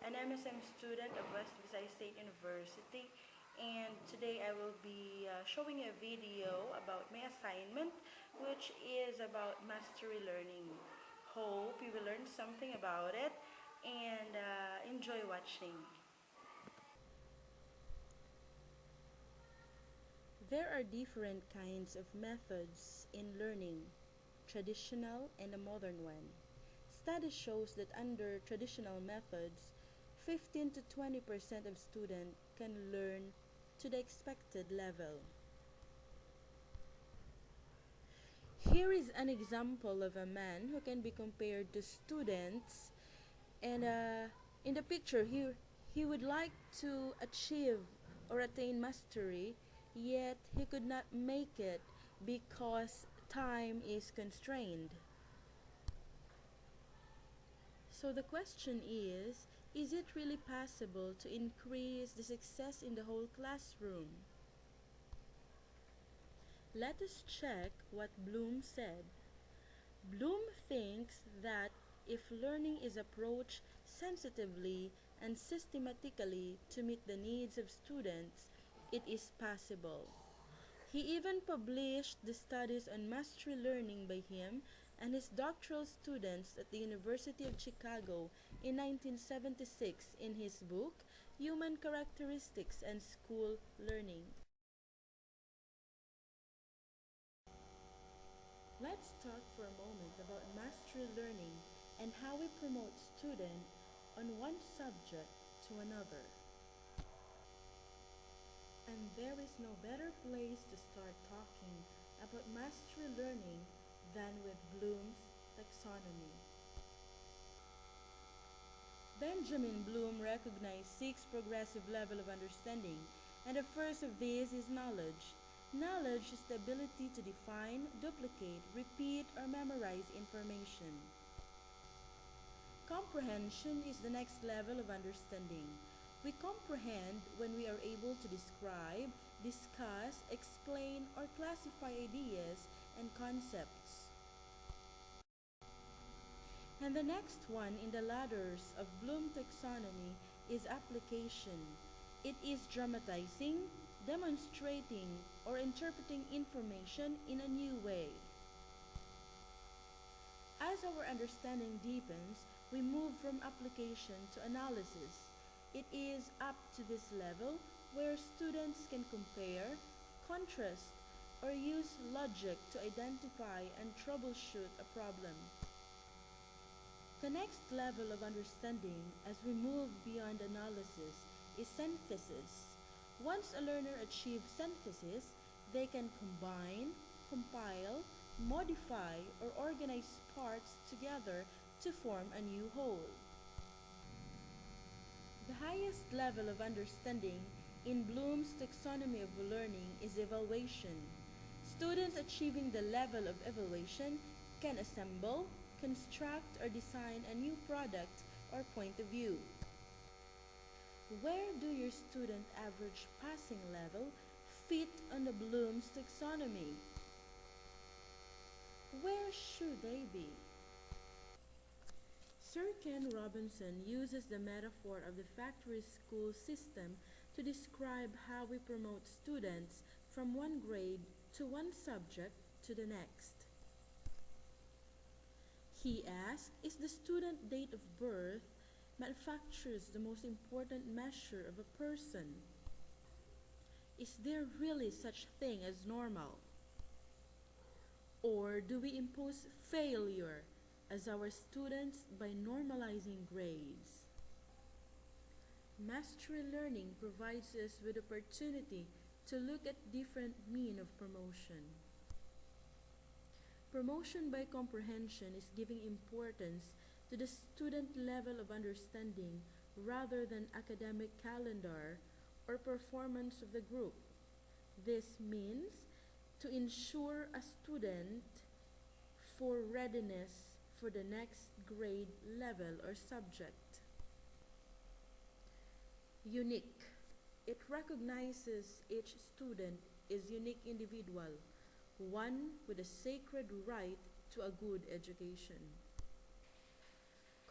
an MSM student of West Visayas State University, and today I will be showing a video about my assignment, which is about mastery learning. Hope you will learn something about it and enjoy watching. There are different kinds of methods in learning, traditional and a modern one. Study shows that under traditional methods, 15 to 20% of students can learn to the expected level. Here is an example of a man who can be compared to students, and in the picture here, he would like to achieve or attain mastery, yet he could not make it because time is constrained. So the question is it really possible to increase the success in the whole classroom? Let us check what Bloom said. Bloom thinks that if learning is approached sensitively and systematically to meet the needs of students, it is possible. He even published the studies on mastery learning by him and his doctoral students at the University of Chicago in 1976 in his book, Human Characteristics and School Learning. Let's talk for a moment about mastery learning and how we promote students on one subject to another. And there is no better place to start talking about mastery learning than with Bloom's taxonomy. Benjamin Bloom recognized six progressive levels of understanding, and the first of these is knowledge. Knowledge is the ability to define, duplicate, repeat, or memorize information. Comprehension is the next level of understanding. We comprehend when we are able to describe, discuss, explain, or classify ideas and concepts. And the next one in the ladders of Bloom taxonomy is application. It is dramatizing, demonstrating, or interpreting information in a new way. As our understanding deepens, we move from application to analysis. It is up to this level where students can compare, contrast, or use logic to identify and troubleshoot a problem. The next level of understanding as we move beyond analysis is synthesis. Once a learner achieves synthesis, they can combine, compile, modify, or organize parts together to form a new whole. The highest level of understanding in Bloom's taxonomy of learning is evaluation. Students achieving the level of evaluation can assemble, construct, or design a new product or point of view. Where do your student average passing level fit on the Bloom's taxonomy? Where should they be? Sir Ken Robinson uses the metaphor of the factory school system to describe how we promote students from one grade to one subject to the next. He asks, is the student date of birth manufactures the most important measure of a person? Is there really such thing as normal? Or do we impose failure as our students by normalizing grades? Mastery learning provides us with opportunity to look at different means of promotion. Promotion by comprehension is giving importance to the student level of understanding rather than academic calendar or performance of the group. This means to ensure a student for readiness for the next grade level or subject. Unique. It recognizes each student is unique individual, one with a sacred right to a good education.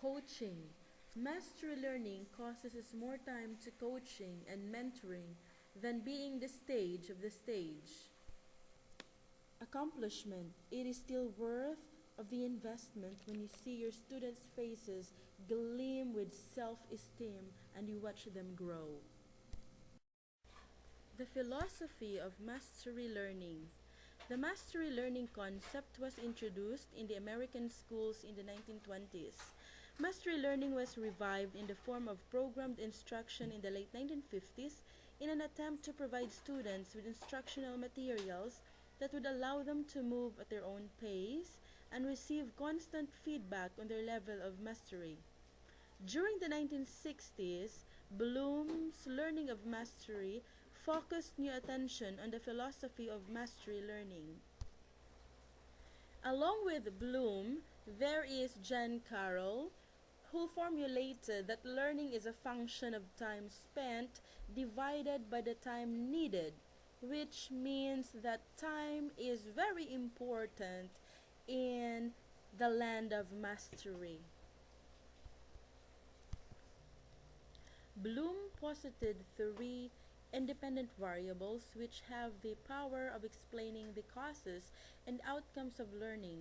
Coaching Mastery learning causes us more time to coaching and mentoring than being the stage of the stage. Accomplishment, it is still worth of the investment when you see your students' faces gleam with self-esteem and you watch them grow. The philosophy of mastery learning. The mastery learning concept was introduced in the American schools in the 1920s. Mastery learning was revived in the form of programmed instruction in the late 1950s in an attempt to provide students with instructional materials that would allow them to move at their own pace and receive constant feedback on their level of mastery. During the 1960s, Bloom's learning of mastery focused new attention on the philosophy of mastery learning. Along with Bloom, there is John Carroll, who formulated that learning is a function of time spent divided by the time needed, which means that time is very important in the land of mastery. Bloom posited three independent variables which have the power of explaining the causes and outcomes of learning.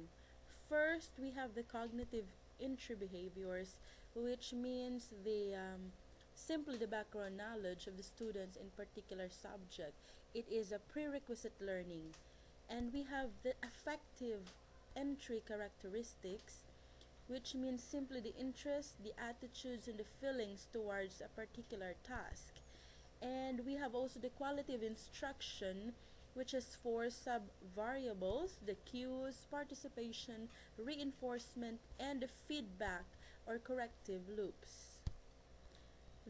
First, we have the cognitive entry behaviors, which means simply the background knowledge of the students in particular subject. It is a prerequisite learning. And we have the affective entry characteristics, which means simply the interest, the attitudes, and the feelings towards a particular task. And we have also the quality of instruction, which has four sub-variables: the cues, participation, reinforcement, and the feedback or corrective loops.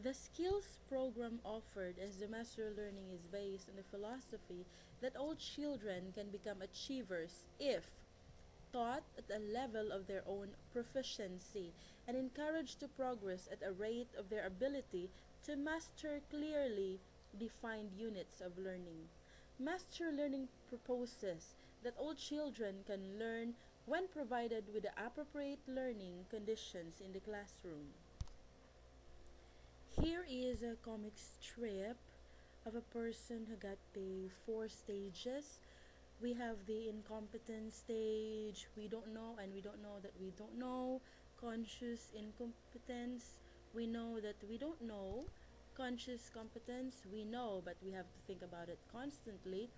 The skills program offered as the mastery learning is based on the philosophy that all children can become achievers if taught at a level of their own proficiency and encouraged to progress at a rate of their ability to master clearly defined units of learning. Master learning proposes that all children can learn when provided with the appropriate learning conditions in the classroom. Here is a comic strip of a person who got the four stages. We have the incompetent stage, we don't know and we don't know that we don't know, conscious incompetence, we know that we don't know, conscious competence, we know but we have to think about it constantly,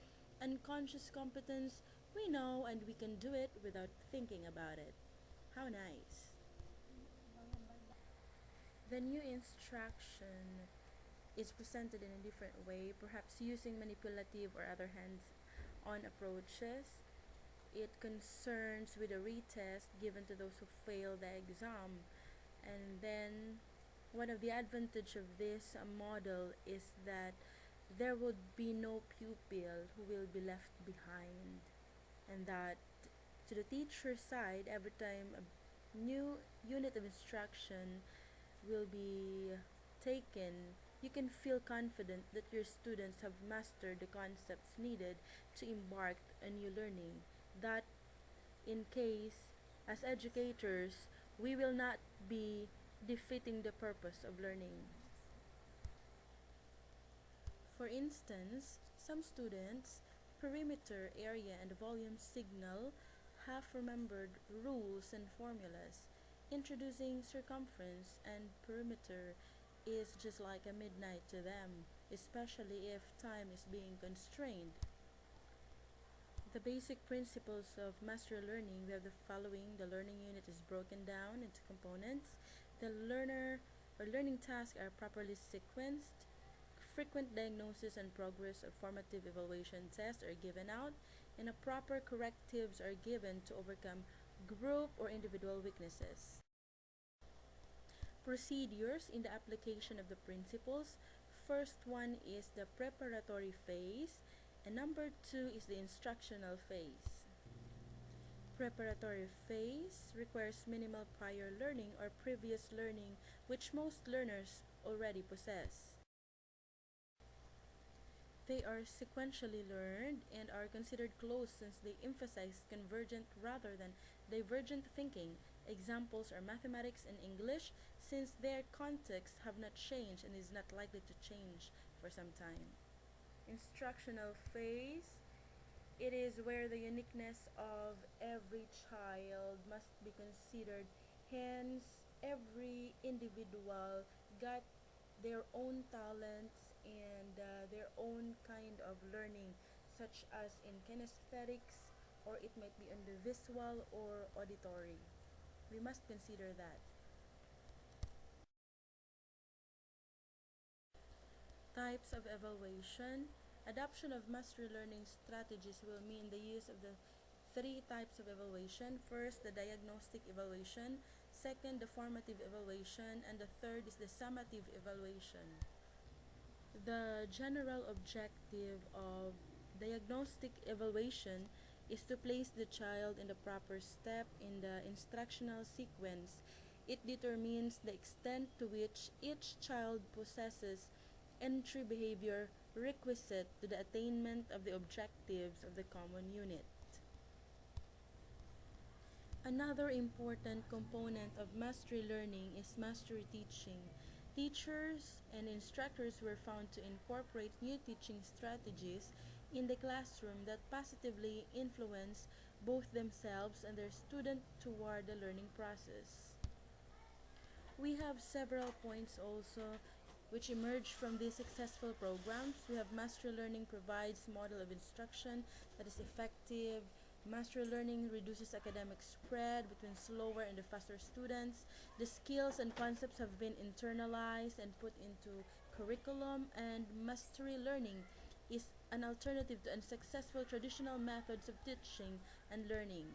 unconscious competence, we know and we can do it without thinking about it. How nice. The new instruction is presented in a different way, perhaps using manipulative or other hands-on approaches. It concerns with a retest given to those who fail the exam. And then one of the advantage of this model is that there would be no pupil who will be left behind, and that to the teacher side, every time a new unit of instruction will be taken, you can feel confident that your students have mastered the concepts needed to embark on new learning. That in case, as educators, we will not be defeating the purpose of learning. For instance, some students, perimeter, area, and volume signal have remembered rules and formulas. Introducing circumference and perimeter is just like a midnight to them, especially if time is being constrained. The basic principles of mastery learning, we have the following. The learning unit is broken down into components. The learner or learning tasks are properly sequenced. Frequent diagnosis and progress or formative evaluation tests are given out, and proper correctives are given to overcome group or individual weaknesses. Procedures in the application of the principles. First one is the preparatory phase, and number two is the instructional phase. Preparatory phase requires minimal prior learning or previous learning which most learners already possess. They are sequentially learned and are considered close since they emphasize convergent rather than divergent thinking Examples are mathematics and English, since their contexts have not changed and is not likely to change for some time. Instructional phase, it is where the uniqueness of every child must be considered. Hence, every individual got their own talents and their own kind of learning, such as in kinesthetics, or it might be on the visual or auditory. We must consider that. Types of evaluation. Adoption of mastery learning strategies will mean the use of the three types of evaluation. First, the diagnostic evaluation. Second, the formative evaluation. And the third is the summative evaluation. The general objective of diagnostic evaluation is to place the child in the proper step in the instructional sequence. It determines the extent to which each child possesses entry behavior requisite to the attainment of the objectives of the common unit. Another important component of mastery learning is mastery teaching. Teachers and instructors were found to incorporate new teaching strategies in the classroom that positively influence both themselves and their student toward the learning process. We have several points also which emerge from these successful programs. We have mastery learning provides model of instruction that is effective. Mastery learning reduces academic spread between slower and the faster students. The skills and concepts have been internalized and put into curriculum, and mastery learning is an alternative to unsuccessful traditional methods of teaching and learning.